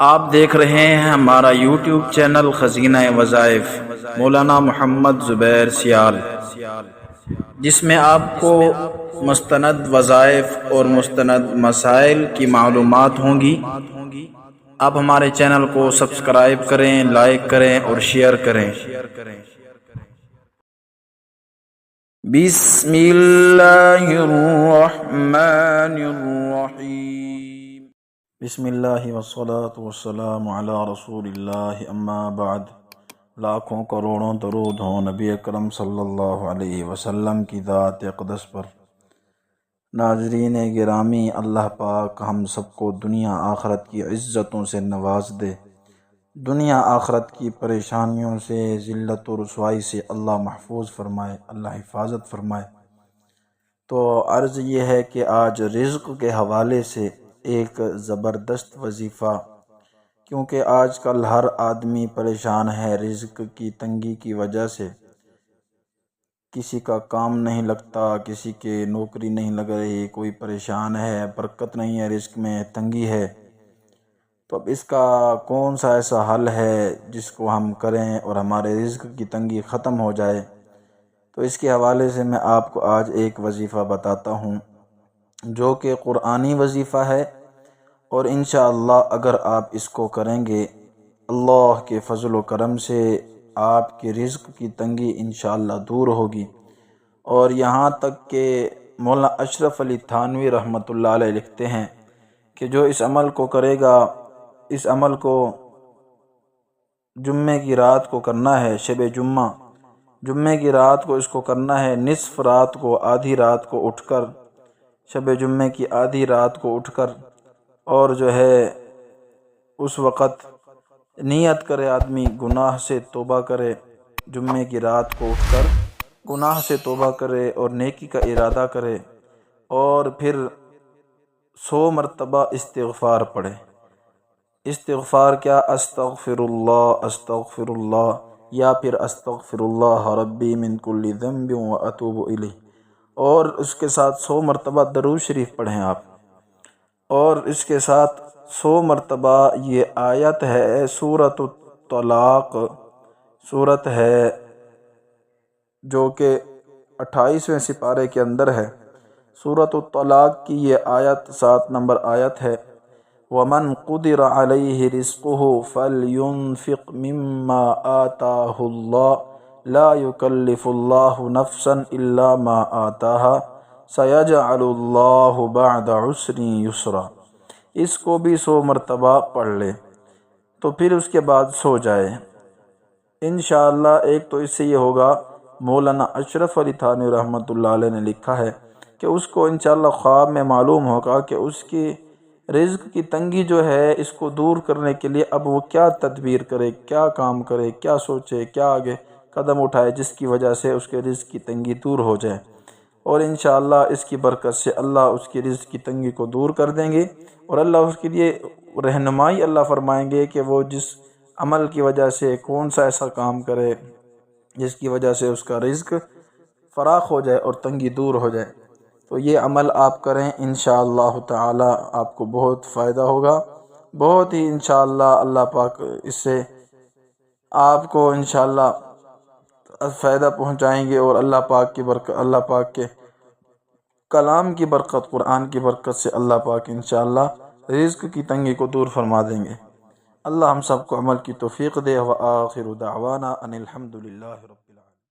آپ دیکھ رہے ہیں ہمارا یوٹیوب چینل خزینہ وظائف مولانا محمد زبیر سیال، جس میں آپ کو مستند وظائف اور مستند مسائل کی معلومات ہوں گی۔ آپ ہمارے چینل کو سبسکرائب کریں، لائک کریں اور شیئر کریں۔ بسم اللہ الرحمن الرحیم۔ بسم اللہ والصلاة والسلام علی رسول اللہ، اما بعد۔ لاکھوں کروڑوں درود ہوں نبی اکرم صلی اللہ علیہ وسلم کی ذات اقدس پر۔ ناظرین گرامی، اللہ پاک ہم سب کو دنیا آخرت کی عزتوں سے نواز دے، دنیا آخرت کی پریشانیوں سے، ذلت و رسوائی سے اللہ محفوظ فرمائے، اللہ حفاظت فرمائے۔ تو عرض یہ ہے کہ آج رزق کے حوالے سے ایک زبردست وظیفہ، کیونکہ آج کل ہر آدمی پریشان ہے رزق کی تنگی کی وجہ سے۔ کسی کا کام نہیں لگتا، کسی کے نوکری نہیں لگ رہی، کوئی پریشان ہے، برکت نہیں ہے رزق میں، تنگی ہے۔ تو اب اس کا کون سا ایسا حل ہے جس کو ہم کریں اور ہمارے رزق کی تنگی ختم ہو جائے؟ تو اس کے حوالے سے میں آپ کو آج ایک وظیفہ بتاتا ہوں جو کہ قرآنی وظیفہ ہے، اور انشاءاللہ اگر آپ اس کو کریں گے، اللہ کے فضل و کرم سے آپ کے رزق کی تنگی انشاءاللہ دور ہوگی۔ اور یہاں تک کہ مولانا اشرف علی تھانوی رحمۃ اللہ علیہ لکھتے ہیں کہ جو اس عمل کو کرے گا، اس عمل کو جمعے کی رات کو کرنا ہے، شب جمعے کی رات کو اس کو کرنا ہے، نصف رات کو، آدھی رات کو اٹھ کر، شب جمعے کی آدھی رات کو اٹھ کر، اور جو ہے اس وقت نیت کرے آدمی، گناہ سے توبہ کرے، جمعے کی رات کو اٹھ کر گناہ سے توبہ کرے اور نیکی کا ارادہ کرے، اور پھر 100 مرتبہ استغفار پڑھے۔ استغفار کیا؟ استغفر اللہ، یا پھر استغفر اللہ ربی من کل ذنب واتوب الیہ، اور اس کے ساتھ 100 مرتبہ درود شریف پڑھیں آپ، اور اس کے ساتھ 100 مرتبہ یہ آیت ہے سورۃ الطلاق، سورت ہے جو کہ 28ویں سپارے کے اندر ہے، سورۃ الطلاق کی یہ آیت 7 نمبر آیت ہے۔ وَمَنْ قُدِرَ عَلَيْهِ رِزْقُهُ فَلْيُنْفِقْ مِمَّا آتَاهُ اللَّهُ لَا يُكَلِّفُ اللَّهُ نَفْسًا إِلَّا مَا آتَاهَا سَيَجْعَلُ اللَّهُ بَعْدَ عُسْرٍ يُسْرًا۔ اس کو بھی 100 مرتبہ پڑھ لے تو پھر اس کے بعد سو جائے انشاءاللہ۔ ایک تو اس سے یہ ہوگا، مولانا اشرف علی تھانوی رحمۃ اللہ علیہ نے لکھا ہے کہ اس کو انشاءاللہ خواب میں معلوم ہوگا کہ اس کی رزق کی تنگی جو ہے اس کو دور کرنے کے لیے اب وہ کیا تدبیر کرے، کیا کام کرے، کیا سوچے، کیا آگے قدم اٹھائے جس کی وجہ سے اس کے رزق کی تنگی دور ہو جائے، اور انشاءاللہ اس کی برکت سے اللہ اس کی رزق کی تنگی کو دور کر دیں گے، اور اللہ اس کے لیے رہنمائی اللہ فرمائیں گے کہ وہ جس عمل کی وجہ سے کون سا ایسا کام کرے جس کی وجہ سے اس کا رزق فراخ ہو جائے اور تنگی دور ہو جائے۔ تو یہ عمل آپ کریں انشاءاللہ تعالی، آپ کو بہت فائدہ ہوگا، بہت ہی انشاءاللہ اللہ پاک اس سے آپ کو انشاءاللہ فائدہ پہنچائیں گے، اور اللہ پاک کی برکت، اللہ پاک کے کلام کی برکت، قرآن کی برکت سے اللہ پاک انشاءاللہ رزق کی تنگی کو دور فرما دیں گے۔ اللہ ہم سب کو عمل کی توفیق دے۔ وآخر دعوانا ان الحمد للہ رب